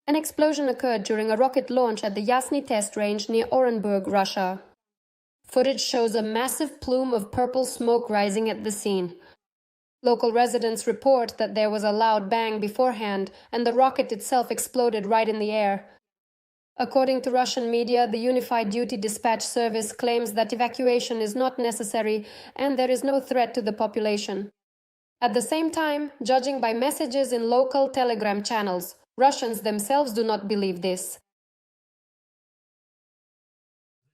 An explosion occurred during a rocket launch at the Yasny test range near Orenburg, Russia. Footage shows a massive plume of purple smoke rising at the scene. Local residents report that there was a loud bang beforehand and the rocket itself exploded right in the air. According to Russian media, the Unified Duty Dispatch Service claims that evacuation is not necessary and there is no threat to the population. At the same time, judging by messages in local Telegram channels, Russians themselves do not believe this.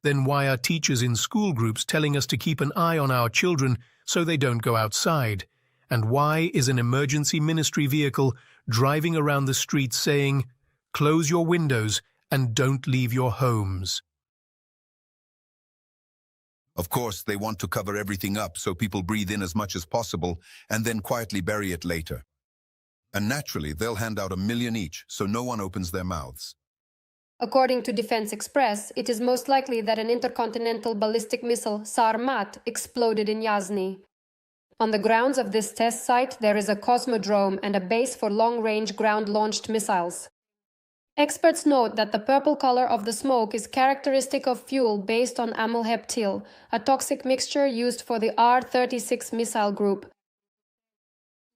Then why are teachers in school groups telling us to keep an eye on our children so they don't go outside? And why is an emergency ministry vehicle driving around the streets saying, "Close your windows and don't leave your homes"? Of course, they want to cover everything up so people breathe in as much as possible and then quietly bury it later. And naturally, they'll hand out $1 million each, so no one opens their mouths. According to Defense Express, it is most likely that an intercontinental ballistic missile, Sarmat, exploded in Yasny. On the grounds of this test site, there is a cosmodrome and a base for long-range ground-launched missiles. Experts note that the purple color of the smoke is characteristic of fuel based on amylheptyl, a toxic mixture used for the R-36 missile group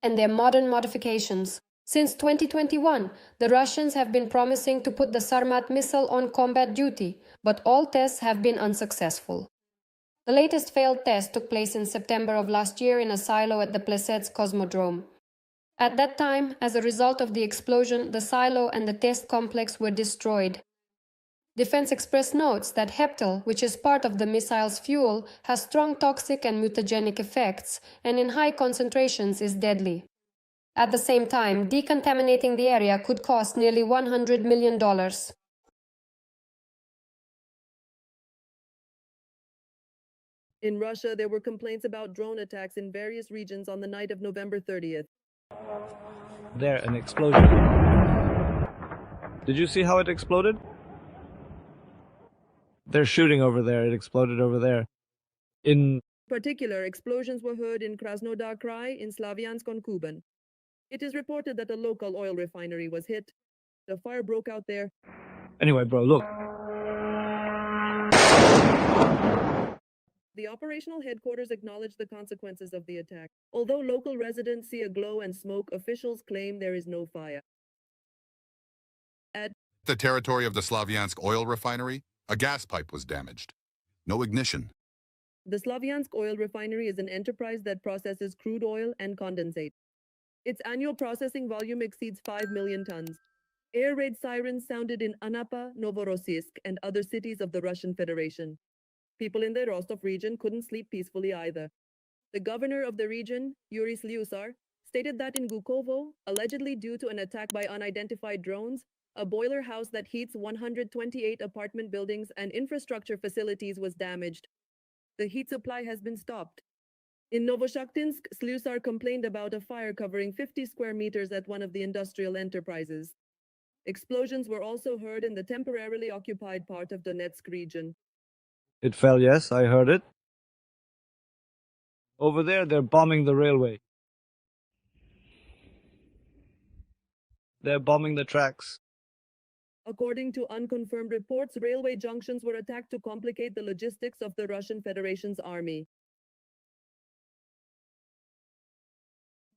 and their modern modifications. Since 2021, the Russians have been promising to put the Sarmat missile on combat duty, but all tests have been unsuccessful. The latest failed test took place in September of last year in a silo at the Plesets Cosmodrome. At that time, as a result of the explosion, the silo and the test complex were destroyed. Defense Express notes that heptyl, which is part of the missile's fuel, has strong toxic and mutagenic effects, and in high concentrations is deadly. At the same time, decontaminating the area could cost nearly $100 million. In Russia, there were complaints about drone attacks in various regions on the night of November 30th. There, an explosion. Did you see how it exploded? They're shooting over there. It exploded over there. In particular, explosions were heard in Krasnodar Krai in Slavyansk on Kuban. It is reported that a local oil refinery was hit. The fire broke out there. Anyway, bro, look. The operational headquarters acknowledged the consequences of the attack. Although local residents see a glow and smoke, officials claim there is no fire. At the territory of the Slavyansk oil refinery, a gas pipe was damaged. No ignition. The Slavyansk oil refinery is an enterprise that processes crude oil and condensate. Its annual processing volume exceeds 5 million tons. Air raid sirens sounded in Anapa, Novorossiysk, and other cities of the Russian Federation. People in the Rostov region couldn't sleep peacefully either. The governor of the region, Yuri Slyusar, stated that in Gukovo, allegedly due to an attack by unidentified drones, a boiler house that heats 128 apartment buildings and infrastructure facilities was damaged. The heat supply has been stopped. In Novoshakhtinsk, Slyusar complained about a fire covering 50 square meters at one of the industrial enterprises. Explosions were also heard in the temporarily occupied part of Donetsk region. It fell, yes, I heard it. Over there, they're bombing the railway. They're bombing the tracks. According to unconfirmed reports, railway junctions were attacked to complicate the logistics of the Russian Federation's army.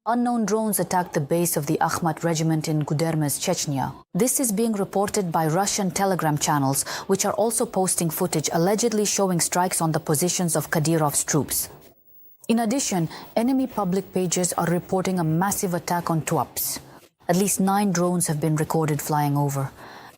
Unknown drones attacked the base of the Akhmat regiment in Gudermes, Chechnya. This is being reported by Russian Telegram channels, which are also posting footage allegedly showing strikes on the positions of Kadyrov's troops. In addition, enemy public pages are reporting a massive attack on Tuapse. At least 9 drones have been recorded flying over.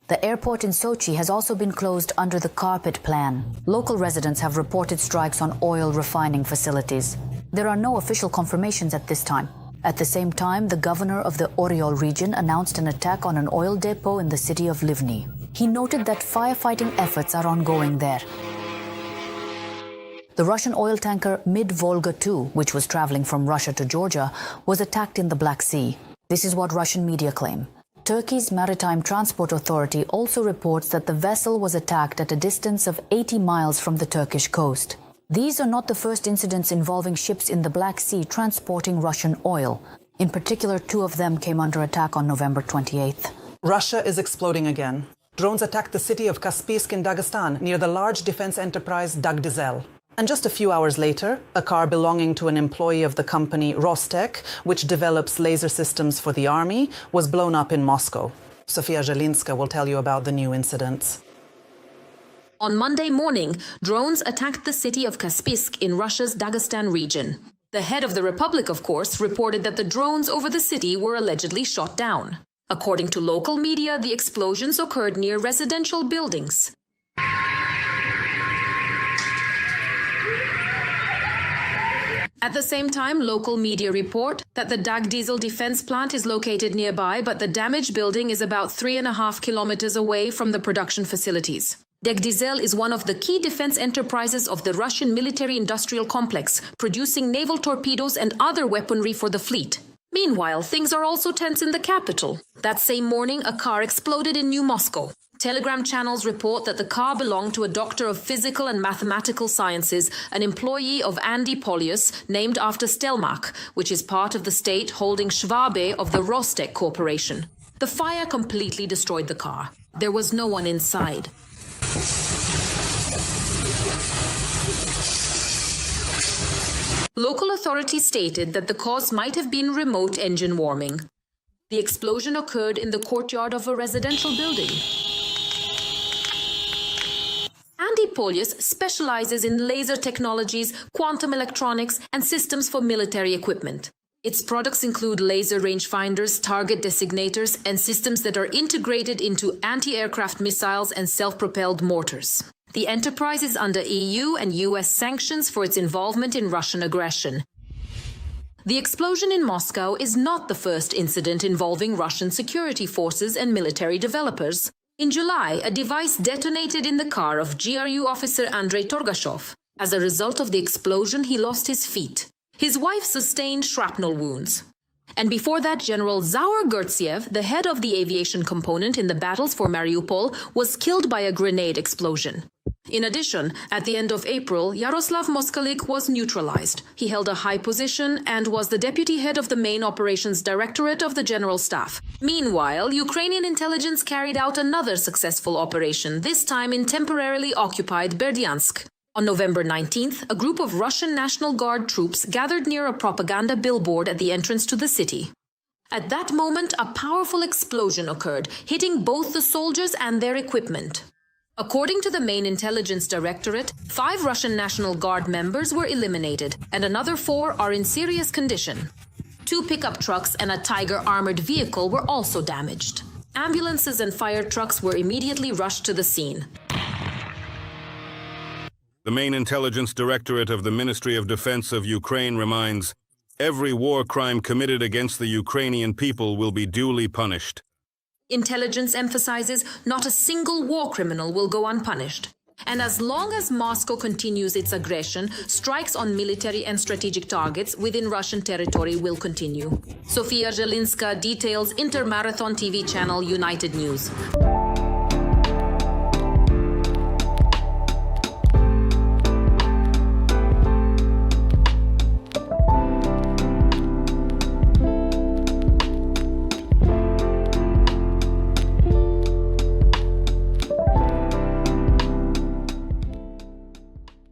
The airport in Sochi has also been closed under the carpet plan. Local residents have reported strikes on oil refining facilities. There are no official confirmations at this time. At the same time, the governor of the Oryol region announced an attack on an oil depot in the city of Livny. He noted that firefighting efforts are ongoing there. The Russian oil tanker Mid-Volga II, which was traveling from Russia to Georgia, was attacked in the Black Sea. This is what Russian media claim. Turkey's Maritime Transport Authority also reports that the vessel was attacked at a distance of 80 miles from the Turkish coast. These are not the first incidents involving ships in the Black Sea transporting Russian oil. In particular, 2 of them came under attack on November 28th. Russia is exploding again. Drones attacked the city of Kaspisk in Dagestan, near the large defense enterprise Dagdizel. And just a few hours later, a car belonging to an employee of the company Rostec, which develops laser systems for the army, was blown up in Moscow. Sofia Zelinska will tell you about the new incidents. On Monday morning, drones attacked the city of Kaspisk in Russia's Dagestan region. The head of the republic, of course, reported that the drones over the city were allegedly shot down. According to local media, the explosions occurred near residential buildings. At the same time, local media report that the Dagdizel defense plant is located nearby, but the damaged building is about 3.5 kilometers away from the production facilities. Dagdizel is one of the key defense enterprises of the Russian military-industrial complex, producing naval torpedoes and other weaponry for the fleet. Meanwhile, things are also tense in the capital. That same morning, a car exploded in New Moscow. Telegram channels report that the car belonged to a doctor of physical and mathematical sciences, an employee of Andy Polius, named after Stelmach, which is part of the state holding Schwabe of the Rostec Corporation. The fire completely destroyed the car. There was no one inside. Local authorities stated that the cause might have been remote engine warming. The explosion occurred in the courtyard of a residential building. Andy Polius specializes in laser technologies, quantum electronics, and systems for military equipment. Its products include laser rangefinders, target designators, and systems that are integrated into anti-aircraft missiles and self-propelled mortars. The enterprise is under EU and US sanctions for its involvement in Russian aggression. The explosion in Moscow is not the first incident involving Russian security forces and military developers. In July, a device detonated in the car of GRU officer Andrei Torgashov. As a result of the explosion, he lost his feet. His wife sustained shrapnel wounds. And before that, General Zaur Gertsiev, the head of the aviation component in the battles for Mariupol, was killed by a grenade explosion. In addition, at the end of April, Yaroslav Moskalik was neutralized. He held a high position and was the deputy head of the main operations directorate of the General Staff. Meanwhile, Ukrainian intelligence carried out another successful operation, this time in temporarily occupied Berdansk. On November 19th, a group of Russian National Guard troops gathered near a propaganda billboard at the entrance to the city. At that moment, a powerful explosion occurred, hitting both the soldiers and their equipment. According to the main intelligence directorate, 5 Russian National Guard members were eliminated, and another 4 are in serious condition. 2 pickup trucks and a Tiger armored vehicle were also damaged. Ambulances and fire trucks were immediately rushed to the scene. The main intelligence directorate of the Ministry of Defense of Ukraine reminds, every war crime committed against the Ukrainian people will be duly punished. Intelligence emphasizes not a single war criminal will go unpunished. And as long as Moscow continues its aggression, strikes on military and strategic targets within Russian territory will continue. Sofia Zelinska details Intermarathon TV channel United News.